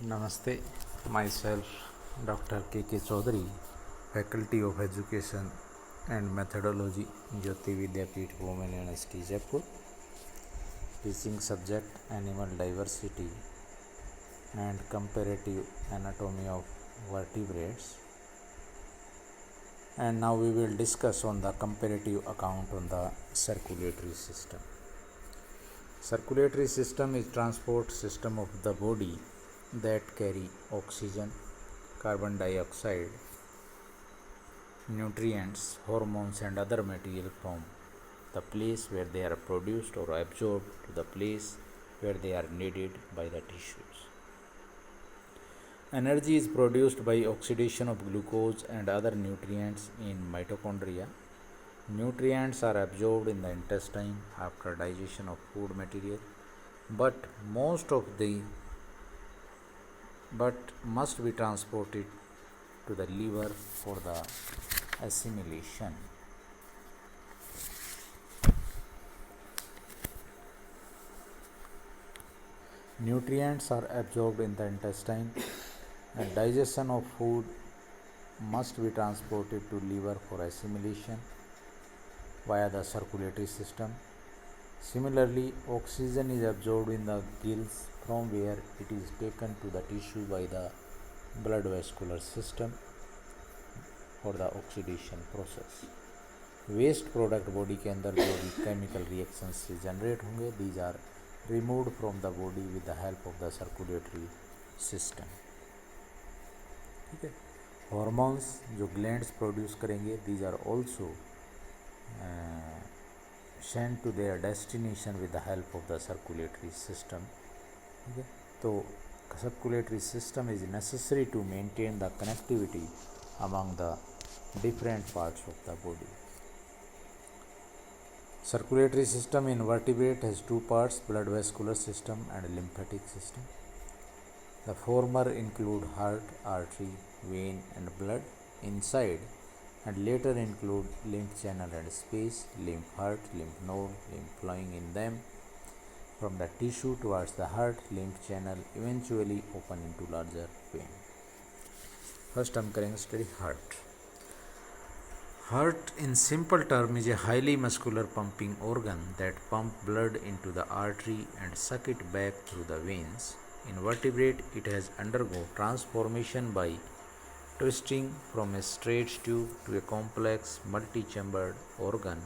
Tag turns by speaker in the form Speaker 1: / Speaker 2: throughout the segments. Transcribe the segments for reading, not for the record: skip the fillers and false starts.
Speaker 1: Namaste, myself Dr. K.K. Chaudhary, Faculty of Education and Methodology, Jyoti Vidyapeeth Women University, Jaipur, teaching subject Animal Diversity and Comparative Anatomy of Vertebrates. And now we will discuss on the comparative account on the circulatory system. Circulatory system is transport system of the body that carry oxygen, carbon dioxide, nutrients, hormones and other material from the place where they are produced or absorbed to the place where they are needed by the tissues. Energy is produced by oxidation of glucose and other nutrients in mitochondria. Nutrients are absorbed in the intestine after digestion of food material, but must be transported to the liver for the assimilation. Nutrients are absorbed in the intestine and digestion of food must be transported to liver for assimilation via the circulatory system. Similarly, oxygen is absorbed in the gills from where it is taken to the tissue by the blood vascular system for the oxidation process. Waste product body के अंदर जो भी chemical reactions से generate होंगे, these are removed from the body with the help of the circulatory system. ठीक है. Hormones जो glands produce करेंगे, these are also send to their destination with the help of the circulatory system. ठीक है. तो circulatory system is necessary to maintain the connectivity among the different parts of the body. Circulatory system in vertebrate has two parts, blood vascular system and lymphatic system. The former include heart, artery, vein and blood inside, and later include lymph channel and space, lymph heart, lymph node, lymph flowing in them from the tissue towards the heart, lymph channel eventually open into larger vein. First हम करेंगे study heart. Heart in simple term is a highly muscular pumping organ that pump blood into the artery and suck it back through the veins. In vertebrate, it has undergone transformation by twisting from a straight tube to a complex multi-chambered organ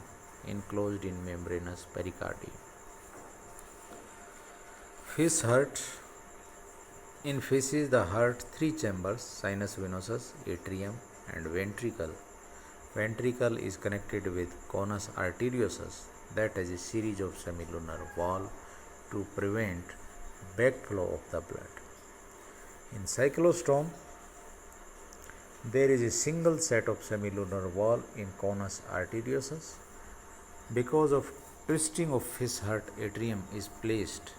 Speaker 1: enclosed in membranous pericardium. Fish heart. In fishes, the heart three chambers, sinus venosus, atrium and ventricle. Ventricle is connected with conus arteriosus that has a series of semilunar valves to prevent backflow of the blood. In cyclostome, there is a single set of semilunar valve in conus arteriosus. Because of twisting of fish heart, atrium is placed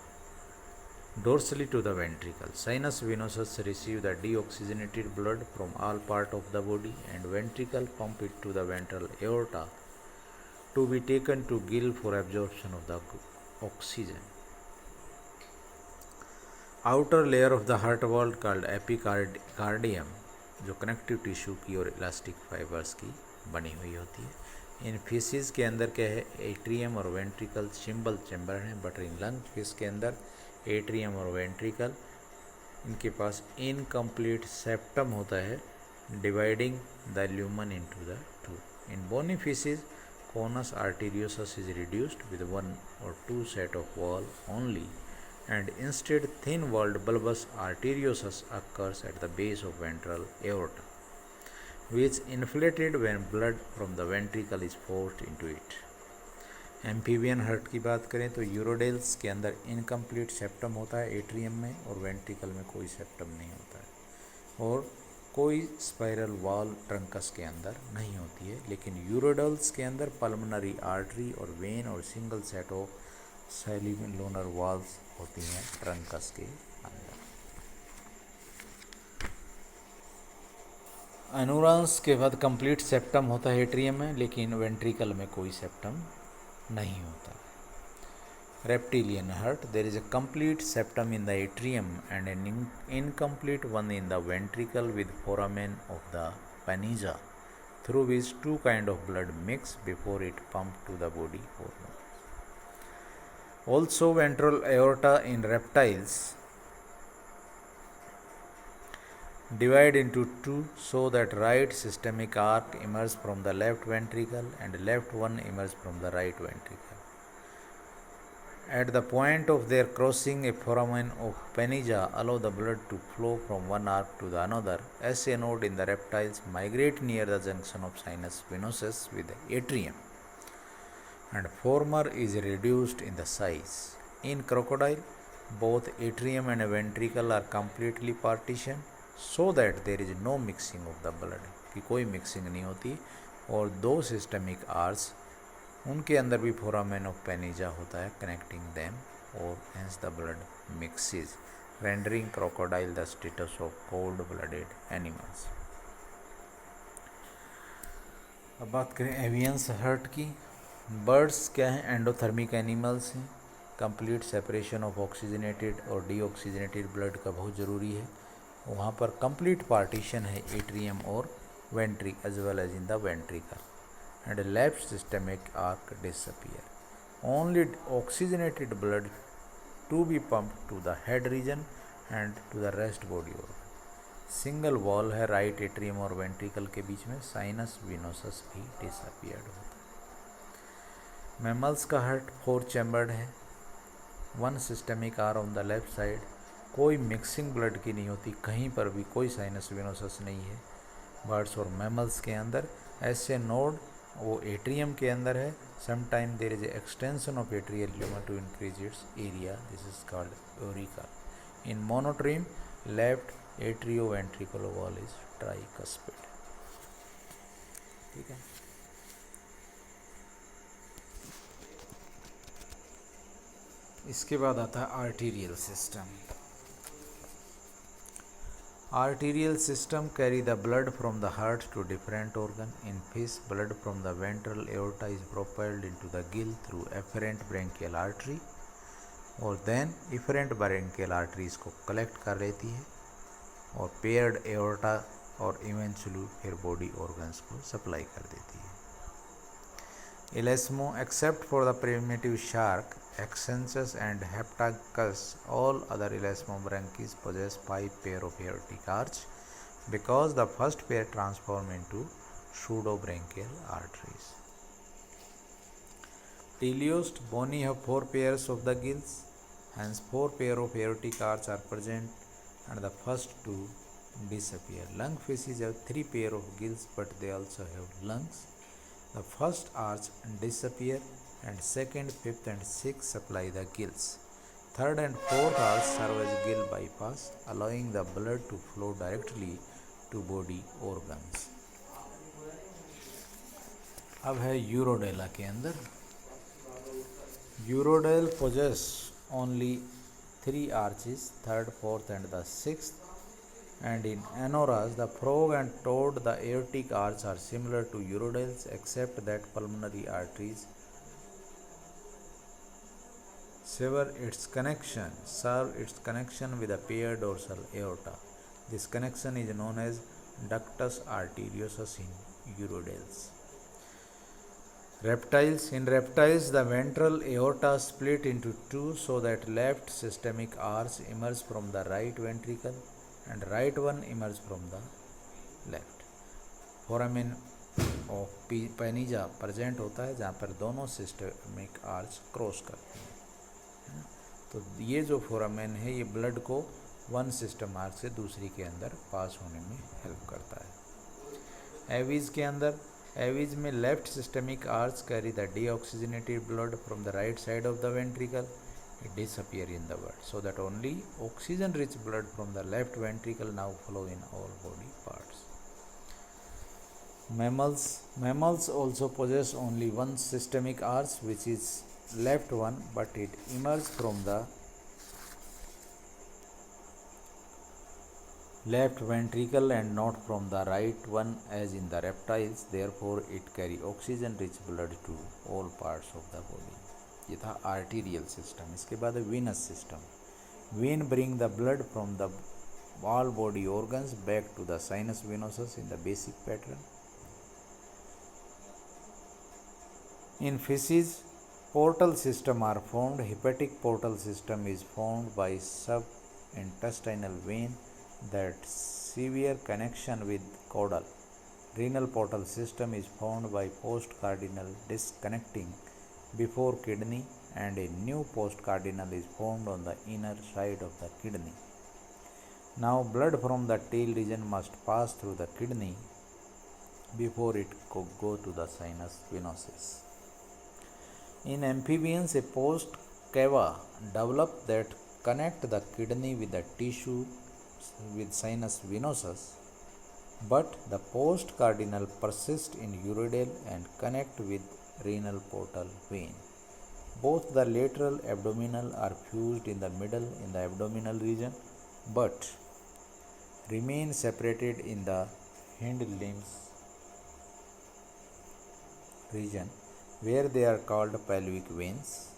Speaker 1: dorsally to the ventricle. Sinus venosus receive the deoxygenated blood from all part of the body and ventricle pump it to the ventral aorta to be taken to gill for absorption of the oxygen. Outer layer of the heart wall called epicardium जो connective tissue की और elastic fibres की बनी हुई होती है. इन fishes के अंदर क्या है, एट्रियम और वेंट्रिकल सिंबल चैम्बर हैं, बट इन लंग फिश के अंदर एट्रियम और वेंट्रिकल, इनके पास इनकम्प्लीट सेप्टम होता है dividing the lumen into the two. In bony fishes conus arteriosus is reduced with one or two set of wall only, and instead thin walled bulbous arteriosus occurs at the base of ventral aorta, which inflated when blood from the ventricle is forced into it. Amphibian heart की बात करें तो यूरोडेल्स के अंदर incomplete septum होता है atrium में, और वेंट्रिकल में कोई सेप्टम नहीं होता है, और कोई स्पाइरल वॉल ट्रंकस के अंदर नहीं होती है. लेकिन यूरोडेल्स के अंदर पल्मोनरी आर्टरी और वेन और single set of cellular walls होती हैं ट्रंकस के अंदर. एनुरांस के बाद कंप्लीट सेप्टम होता है एट्रियम में, लेकिन वेंट्रिकल में कोई सेप्टम नहीं होता. reptilian heart, there is a complete septum in the atrium and an incomplete one in the ventricle with foramen of the panizza, through which two kinds of blood mix before it pumped to the body organ. Also, ventral aorta in reptiles divide into two so that right systemic arc emerges from the left ventricle and left one emerges from the right ventricle. At the point of their crossing, a foramen of panizza allow the blood to flow from one arc to the another. SA node in the reptiles migrate near the junction of sinus venosus with the atrium, and former is reduced in the size. In crocodile, both atrium and ventricle are completely partitioned so that there is no mixing of the blood, कि कोई mixing नहीं होती, और दो systemic hours उनके अंदर भी foramen of पेनिजा होता है कनेक्टिंग देम, और hence the blood mixes, rendering crocodile the status of cold blooded animals. अब बात करें एवियंस हार्ट की। बर्ड्स क्या हैं? एंडोथर्मिक एनिमल्स हैं। कंप्लीट सेपरेशन ऑफ ऑक्सीजनेटेड और डीऑक्सीजनेटेड ब्लड का बहुत ज़रूरी है। वहाँ पर कंप्लीट पार्टीशन है एट्रियम और ventricle as well as in the ventricle, and left systemic arc disappear. Only oxygenated blood to be pumped to the head region and to the rest body organ. Single wall है right atrium और ventricle के बीच में, sinus venosus भी disappeared होता है। Mammals का heart 4 chambered है, 1 systemic are on the left side, कोई मिक्सिंग ब्लड की नहीं होती, कहीं पर भी कोई साइनस विनोसस नहीं है बर्ड्स और मैमल्स के अंदर। ऐसे नोड वो एट्रियम के अंदर है। Sometime there is extension of atrial tumour to increase its area, this is called eureka. In monotreme left atrioventricular wall is tricuspid. ठीक है। इसके बाद आता है arterial system. Arterial system carry the blood from the heart to different organ. In fish, blood from the ventral aorta is propelled into the gill through afferent branchial artery, और then efferent branchial artery इसको collect कर लेती है और paired aorta और eventually फिर body organs को supply कर देती है। Elasmo, except for the primitive shark, Exensus and Heptacus, all other elasmobranchs possess 5 pair of aortic arch because the first pair transform into pseudobranchial arteries. Teleost, bony have 4 pairs of the gills, hence 4 pair of aortic arch are present and the first 2 disappear. Lungfishes have 3 pair of gills but they also have lungs. The first arch disappear and second, fifth and sixth supply the gills. Third and fourth arch serve as gill bypass, allowing the blood to flow directly to body organs. अब है Urodela के अंदर। यूरोडेल possess only 3 arches, third, fourth and the sixth. And in anoras, the frog and toad, the aortic arch are similar to urodales except that pulmonary arteries serve its connection with a paired dorsal aorta. This connection is known as ductus arteriosus in urodales. Reptiles. In reptiles, the ventral aorta split into two so that left systemic arch emerges from the right ventricle and right one emerges from the left. Foramen of Panizza present होता है जहाँ पर दोनों systemic arch cross करते हैं। तो ये जो फोरामेन है ये ब्लड को वन सिस्टम आर्च से दूसरी के अंदर पास होने में हेल्प करता है। एवीज के अंदर, एवीज में left systemic arch carry the deoxygenated blood from the right side of the ventricle, it disappear in the blood so that only oxygen rich blood from the left ventricle now flow in all body parts. Mammals also possess only one systemic arch which is left one, but it emerges from the left ventricle and not from the right one as in the reptiles, therefore it carry oxygen rich blood to all parts of the body. ये था arterial system. इसके बाद venous system. When bring the blood from the all body organs back to the sinus venosus in the basic pattern. In feces, portal system are formed. Hepatic portal system is formed by subintestinal vein that severe connection with caudal. Renal portal system is formed by postcardinal disconnecting before kidney, and a new postcardinal is formed on the inner side of the kidney. Now blood from the tail region must pass through the kidney before it could go to the sinus venosus. In amphibians, a post cava develop that connect the kidney with the tissue with sinus venosus, but the post cardinal persist in urodale and connect with renal portal vein. Both the lateral abdominal are fused in the middle in the abdominal region, but remain separated in the hind limbs region, where they are called pelvic veins.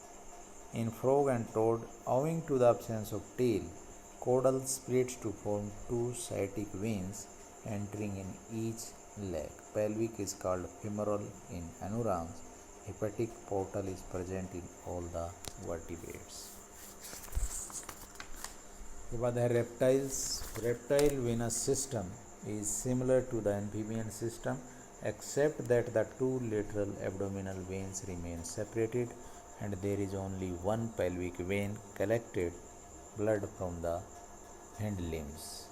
Speaker 1: In frog and toad, owing to the absence of tail, caudal splits to form two sciatic veins entering in each leg. Pelvic is called femoral in anurans. Hepatic portal is present in all the vertebrates. के बाद है reptiles. Reptile venous system is similar to the amphibian system except that the two lateral abdominal veins remain separated and there is only one pelvic vein collected blood from the hind limbs.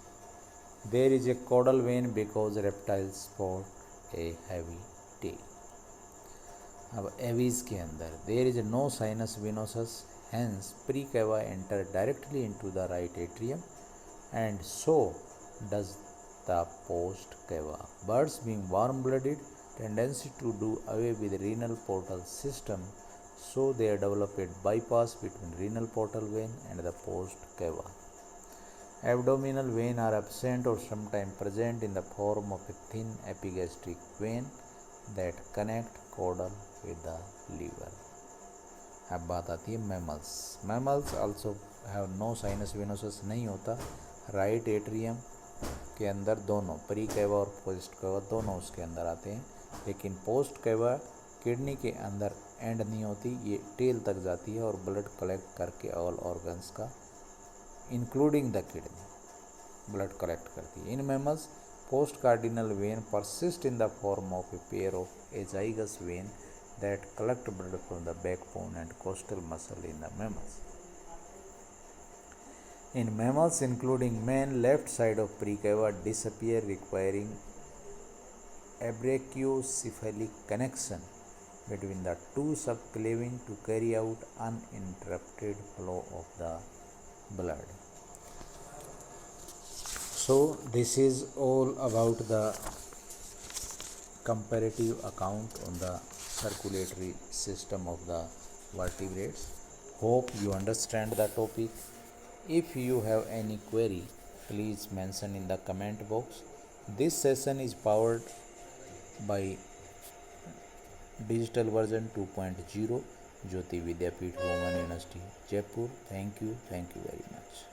Speaker 1: There is a caudal vein because reptiles sport a heavy tail. अब aves के अंदर there is no sinus venosus, hence precava enter directly into the right atrium and so does the post cava. Birds being warm blooded tendency to do away with renal portal system, so they develop a bypass between renal portal vein and the post cava. Abdominal vein are absent or sometimes present in the form of a thin epigastric vein that connect caudal with the liver. अब बात आती है mammals. Mammals also have no sinus venosus, नहीं होता. Right atrium के अंदर दोनों pre cava और पोस्ट कैवा दोनों उसके अंदर आते हैं, लेकिन पोस्ट कैवा किडनी के अंदर एंड नहीं होती, ये टेल तक जाती है और ब्लड कलेक्ट करके ऑल ऑर्गन्स का including the kidney blood collect करती है. In mammals post cardinal when persist in the form of a pair of azygos when that collect blood from the backbone and costal muscle in the mammals. In mammals including man, left side of precava disappear, requiring a brachiocephalic connection between the two subclavian to carry out uninterrupted flow of the blood. So this is all about the comparative account on the circulatory system of the vertebrates. Hope you understand the topic. If you have any query, please mention in the comment box. This session is powered by digital version 2.0 Jyoti Vidyapeeth Women University Jaipur. Thank you very much.